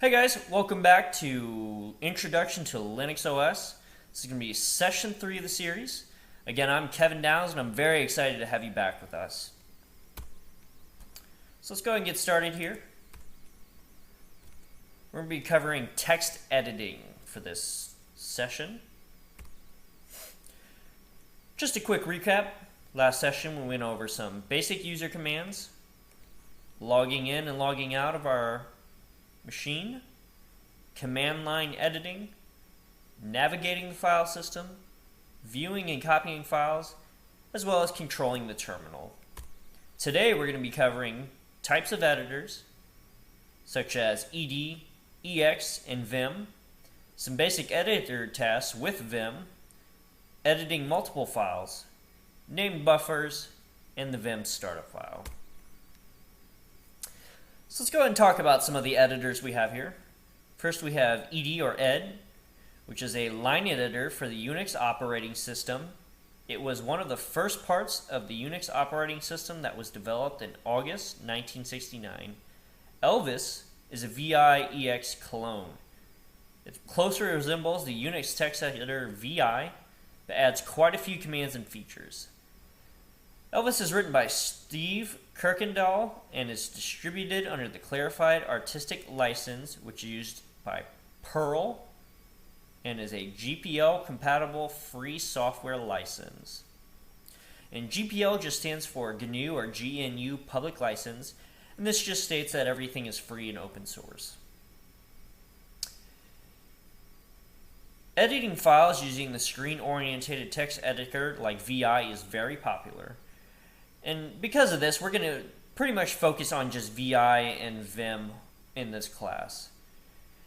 Hey guys, welcome back to Introduction to Linux OS. This is going to be session 3 of the series. Again, I'm Kevin Downs and I'm very excited to have you back with us. So let's go ahead and get started here. We're going to be covering text editing for this session. Just a quick recap. Last session we went over some basic user commands, logging in and logging out of our machine, command line editing, navigating the file system, viewing and copying files, as well as controlling the terminal. Today we're going to be covering types of editors such as ed, ex, and vim, some basic editor tasks with vim, editing multiple files, named buffers, and the vim startup file. So let's go ahead and talk about some of the editors we have here. First we have ed or ed, which is a line editor for the UNIX operating system. It was one of the first parts of the UNIX operating system that was developed in August 1969. Elvis is a VI EX clone. It closely resembles the UNIX text editor VI, but adds quite a few commands and features. Elvis is written by Steve Kirkendall and is distributed under the Clarified Artistic License, which is used by Perl and is a GPL-compatible free software license. And GPL just stands for GNU or GNU Public License, and this just states that everything is free and open source. Editing files using the screen-oriented text editor like VI is very popular. And because of this, we're going to pretty much focus on just VI and VIM in this class.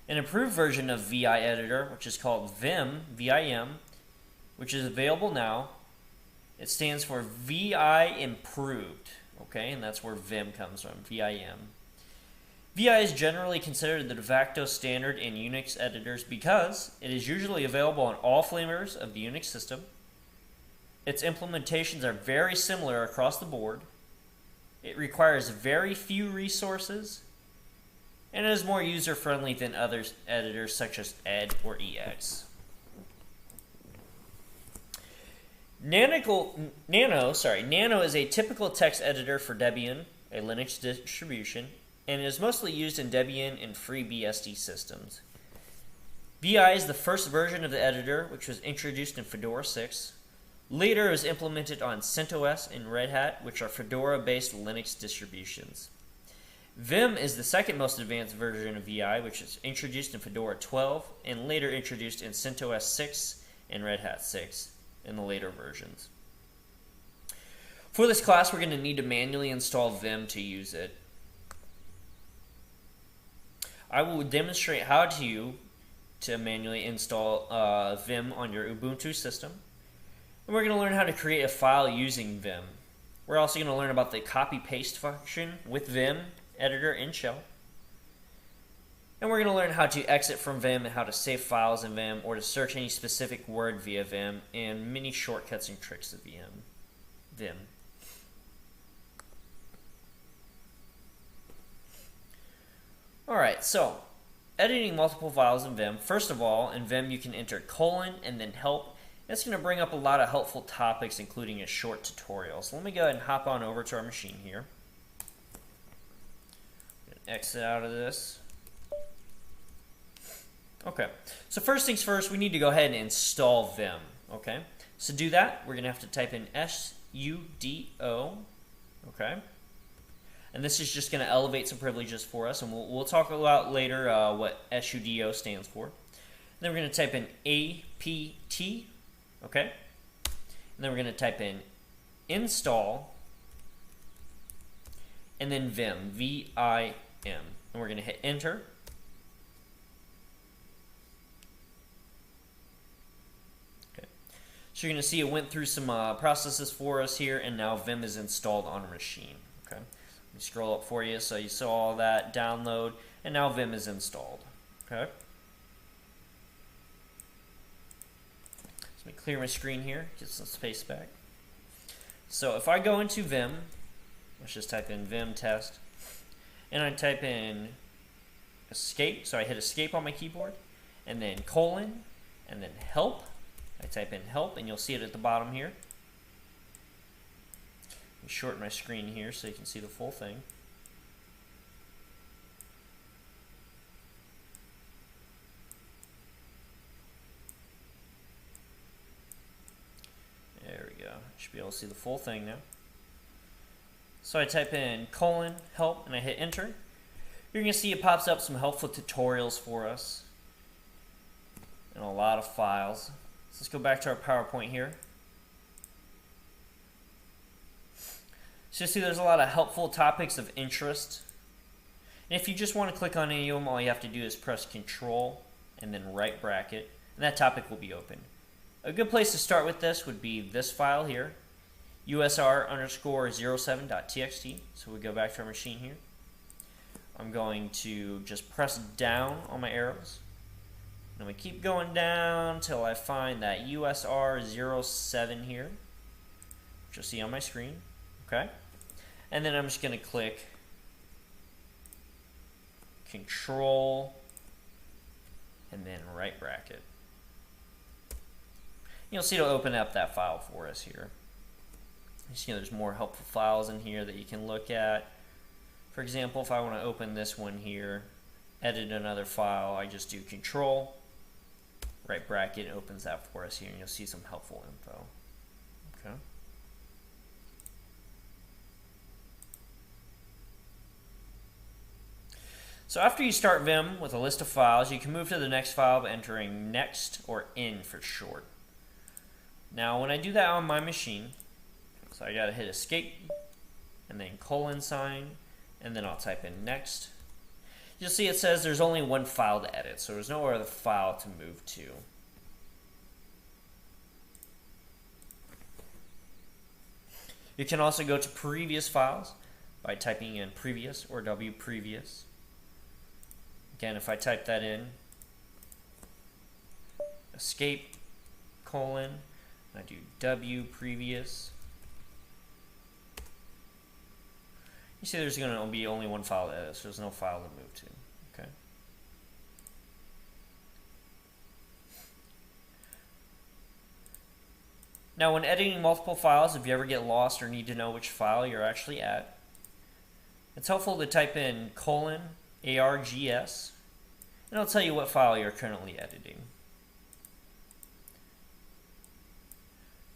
An improved version of VI editor, which is called VIM, VIM, which is available now. It stands for VI Improved, okay, and that's where VIM comes from, VIM. VI is generally considered the de facto standard in Unix editors because it is usually available on all flavors of the Unix system. Its implementations are very similar across the board. It requires very few resources, and it is more user-friendly than other editors such as ed or ex. Nano is a typical text editor for Debian, a Linux distribution, and is mostly used in Debian and FreeBSD systems. VI is the first version of the editor, which was introduced in Fedora 6. Later, it was implemented on CentOS and Red Hat, which are Fedora-based Linux distributions. Vim is the second most advanced version of VI, which is introduced in Fedora 12 and later introduced in CentOS 6 and Red Hat 6 in the later versions. For this class, we're going to need to manually install Vim to use it. I will demonstrate how to manually install Vim on your Ubuntu system. And we're going to learn how to create a file using Vim. We're also going to learn about the copy-paste function with Vim, editor, and shell. And we're going to learn how to exit from Vim and how to save files in Vim or to search any specific word via Vim and many shortcuts and tricks of Vim. Alright, so editing multiple files in Vim. First of all, in Vim you can enter colon and then help. It's going to bring up a lot of helpful topics, including a short tutorial. So let me go ahead and hop on over to our machine here. Exit out of this. Okay, so first things first, we need to go ahead and install Vim. Okay, so to do that, we're going to have to type in sudo. Okay, and this is just going to elevate some privileges for us, and we'll talk about later what sudo stands for. And then we're going to type in apt. Okay, and then we're going to type in install and then vim, VIM, and we're going to hit enter. Okay, so you're going to see it went through some processes for us here, and now Vim is installed on our machine. Okay, let me scroll up for you so you saw all that download, and now Vim is installed. Okay. Let me clear my screen here, get some space back. So if I go into Vim, let's just type in vim test, and I type in escape. So I hit escape on my keyboard, and then colon, and then help. I type in help, and you'll see it at the bottom here. Let me shorten my screen here so you can see the full thing. There we go. Should be able to see the full thing now. So I type in colon help, and I hit enter. You're going to see it pops up some helpful tutorials for us and a lot of files. So let's go back to our PowerPoint here. So you see there's a lot of helpful topics of interest. And if you just want to click on any of them, all you have to do is press Control and then right bracket, and that topic will be open. A good place to start with this would be this file here, usr_07.txt. So we go back to our machine here. I'm going to just press down on my arrows. And we keep going down till I find that USR07 here, which you'll see on my screen. Okay? And then I'm just going to click Control and then right bracket. You'll see it'll open up that file for us here. You see there's more helpful files in here that you can look at. For example, if I want to open this one here, edit another file, I just do Control, right bracket, it opens that for us here, and you'll see some helpful info. Okay. So after you start Vim with a list of files, you can move to the next file by entering next or in for short. Now when I do that on my machine, so I gotta hit escape and then colon sign, and then I'll type in next. You'll see it says there's only one file to edit, so there's no other file to move to. You can also go to previous files by typing in previous or W previous. Again, if I type that in, escape, colon, I do W previous. You see there's going to be only one file to edit, so there's no file to move to. Okay. Now when editing multiple files, if you ever get lost or need to know which file you're actually at, it's helpful to type in colon ARGS, and it'll tell you what file you're currently editing.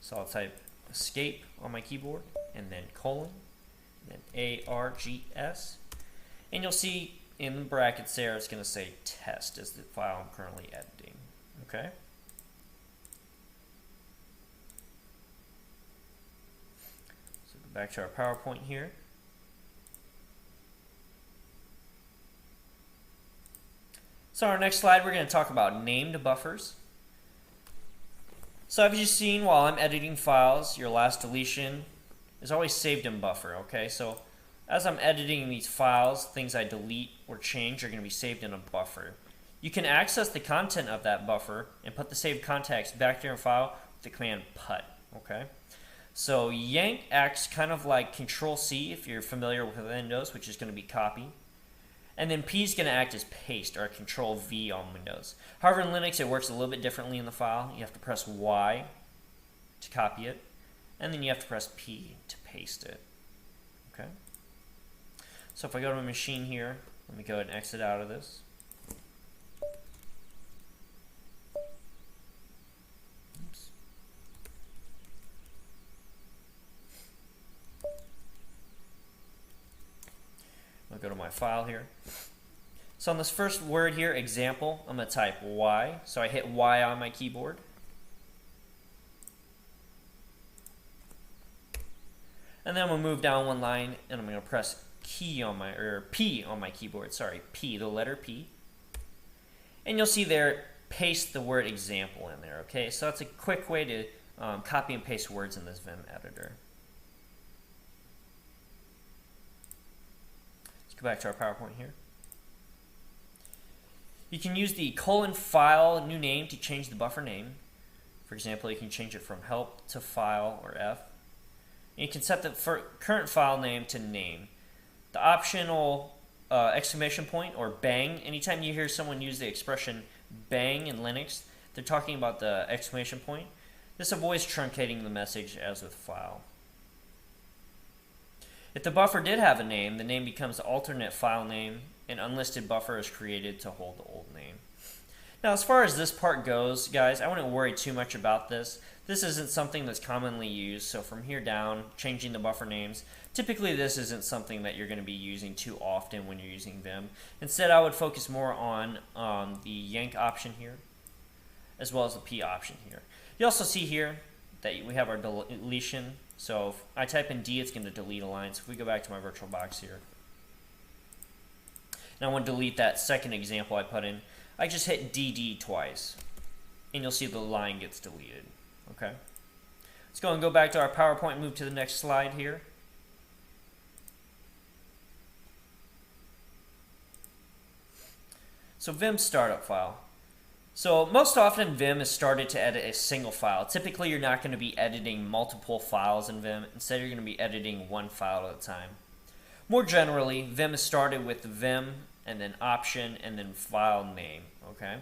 So I'll type escape on my keyboard, and then colon, and then ARGS, and you'll see in the brackets there it's going to say test is the file I'm currently editing. Okay. So go back to our PowerPoint here. So our next slide, we're going to talk about named buffers. So as you've seen, while I'm editing files, your last deletion is always saved in buffer, okay? So as I'm editing these files, things I delete or change are going to be saved in a buffer. You can access the content of that buffer and put the saved contacts back to your file with the command put, okay? So yank acts kind of like Control-C if you're familiar with Windows, which is going to be copy. And then P is going to act as paste, or Control-V on Windows. However, in Linux, it works a little bit differently in the file. You have to press Y to copy it, and then you have to press P to paste it. Okay. So if I go to my machine here, let me go ahead and exit out of this. Oops. I'll go to my file here. So on this first word here, example, I'm going to type Y. So I hit Y on my keyboard. And then I'm going to move down one line, and I'm going to press P on my keyboard. Sorry, P, the letter P. And you'll see there, paste the word example in there. Okay, so that's a quick way to copy and paste words in this Vim editor. Let's go back to our PowerPoint here. You can use the colon file new name to change the buffer name. For example, you can change it from help to file or F. And you can set the current file name to name. The optional exclamation point or bang. Anytime you hear someone use the expression bang in Linux, they're talking about the exclamation point. This avoids truncating the message as with file. If the buffer did have a name, the name becomes the alternate file name. An unlisted buffer is created to hold the old name. Now, as far as this part goes, guys, I wouldn't worry too much about this. This isn't something that's commonly used, so from here down, changing the buffer names, typically this isn't something that you're going to be using too often when you're using Vim. Instead, I would focus more on the yank option here, as well as the P option here. You also see here that we have our deletion. So if I type in D, it's going to delete a line. So if we go back to my VirtualBox here, and I want to delete that second example I put in, I just hit DD twice, and you'll see the line gets deleted. Okay. Let's go and go back to our PowerPoint and move to the next slide here. So Vim startup file. So most often Vim is started to edit a single file. Typically you're not going to be editing multiple files in Vim. Instead you're going to be editing one file at a time. More generally, Vim is started with Vim and then option and then file name. Okay.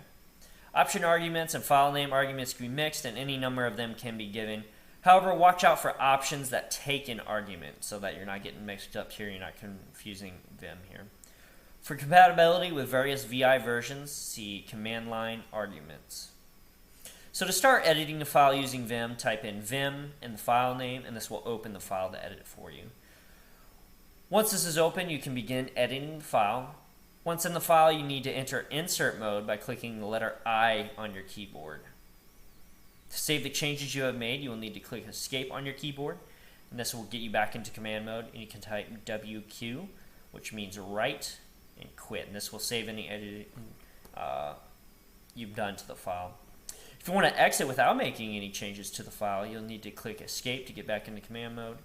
Option arguments and file name arguments can be mixed and any number of them can be given. However, watch out for options that take an argument so that you're not getting mixed up here, you're not confusing Vim here. For compatibility with various VI versions, see command line arguments. So to start editing a file using Vim, type in Vim and the file name, and this will open the file to edit for you. Once this is open, you can begin editing the file. Once in the file, you need to enter insert mode by clicking the letter I on your keyboard. To save the changes you have made, you will need to click escape on your keyboard, and this will get you back into command mode, and you can type WQ, which means write, and quit, and this will save any editing you've done to the file. If you want to exit without making any changes to the file, you'll need to click escape to get back into command mode,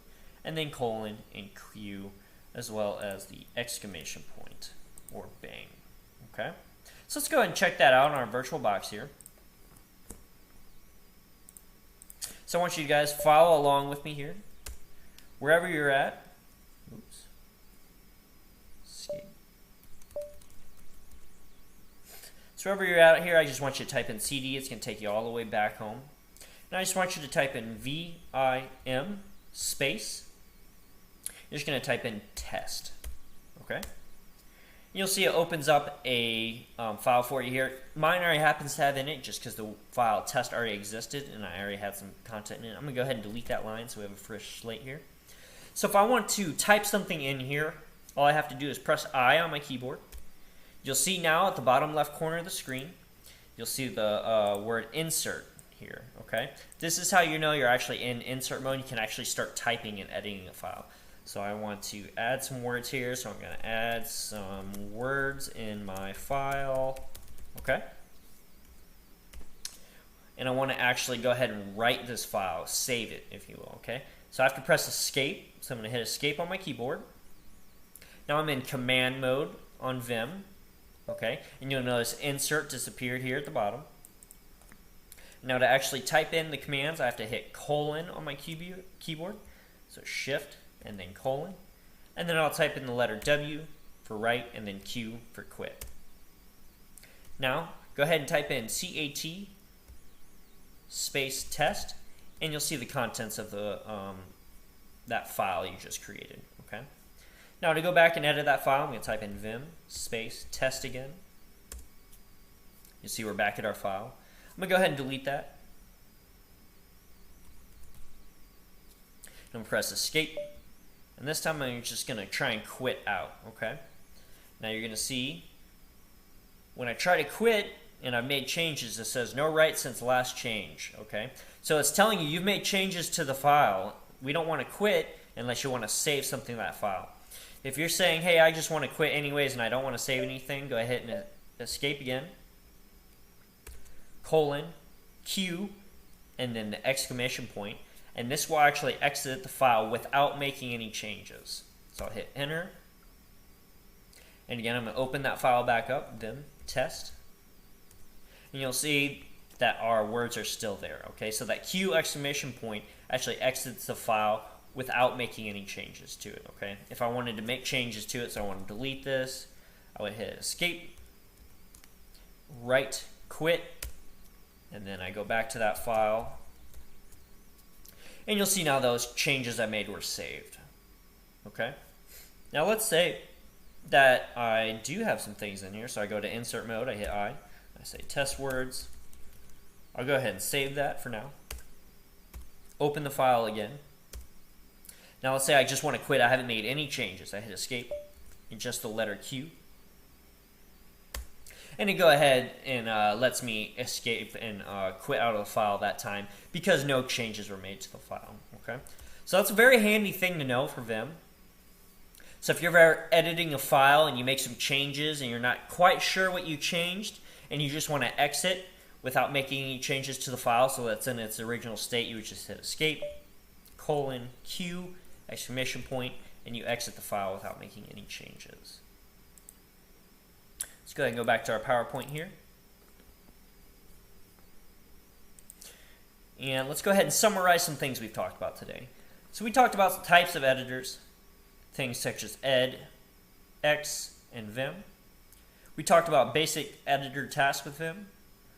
and then colon and Q, as well as the exclamation point or bang. Okay, so let's go ahead and check that out on our VirtualBox here. So I want you guys to follow along with me here, wherever you're at. Oops. Escape. So wherever you're at here, I just want you to type in CD. It's going to take you all the way back home. And I just want you to type in VIM space. You're just going to type in test. Okay? You'll see it opens up a file for you here. Mine already happens to have in it just because the file test already existed and I already had some content in it. I'm going to go ahead and delete that line so we have a fresh slate here. So if I want to type something in here, all I have to do is press I on my keyboard. You'll see now at the bottom left corner of the screen, you'll see the word insert here. Okay, this is how you know you're actually in insert mode. You can actually start typing and editing a file. So I want to add some words here, so I'm going to add some words in my file. Okay, and I want to actually go ahead and write this file, save it, if you will. Okay, so I have to press escape. So I'm going to hit escape on my keyboard. Now I'm in command mode on Vim. Okay, and you'll notice insert disappeared here at the bottom. Now to actually type in the commands, I have to hit colon on my keyboard. So shift and then colon. And then I'll type in the letter W for write and then Q for quit. Now go ahead and type in CAT space test and you'll see the contents of the that file you just created. Okay. Now to go back and edit that file, I'm going to type in Vim space test again. You see we're back at our file. I'm going to go ahead and delete that. I'm going to press escape. And this time I'm just going to try and quit out. Okay. Now you're going to see when I try to quit and I've made changes, it says no write since last change. Okay. So it's telling you you've made changes to the file. We don't want to quit unless you want to save something to that file. If you're saying, hey, I just want to quit anyways and I don't want to save anything, go ahead and escape again, colon, Q, and then the exclamation point, and this will actually exit the file without making any changes. So I'll hit enter, and again, I'm going to open that file back up, Vim test, and you'll see that our words are still there. Okay, so that Q exclamation point actually exits the file without making any changes to it, okay? If I wanted to make changes to it, so I want to delete this, I would hit escape, right, quit, and then I go back to that file. And you'll see now those changes I made were saved, okay? Now let's say that I do have some things in here, so I go to insert mode, I hit I say test words. I'll go ahead and save that for now. Open the file again. Now let's say I just want to quit. I haven't made any changes. I hit escape and just the letter Q. And it go ahead and lets me escape and quit out of the file that time because no changes were made to the file. Okay, so that's a very handy thing to know for Vim. So if you're ever editing a file and you make some changes and you're not quite sure what you changed and you just want to exit without making any changes to the file so that's in its original state, you would just hit escape, Q, exclamation point, and you exit the file without making any changes. Let's go ahead and go back to our PowerPoint here. And let's go ahead and summarize some things we've talked about today. So we talked about the types of editors, things such as ed, X, and Vim. We talked about basic editor tasks with Vim.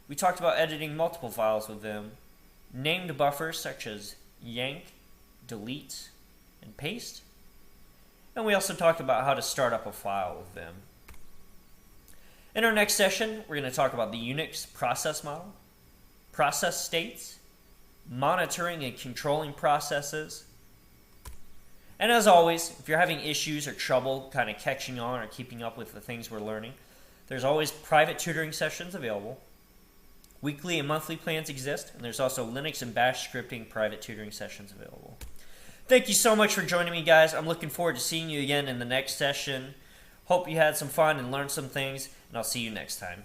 We talked about editing multiple files with Vim, named buffers such as yank, delete, and paste. And we also talked about how to start up a file with Vim. In our next session, we're going to talk about the UNIX process model, process states, monitoring and controlling processes. And as always, if you're having issues or trouble kind of catching on or keeping up with the things we're learning, there's always private tutoring sessions available. Weekly and monthly plans exist, and there's also Linux and Bash scripting private tutoring sessions available. Thank you so much for joining me, guys. I'm looking forward to seeing you again in the next session. Hope you had some fun and learned some things, and I'll see you next time.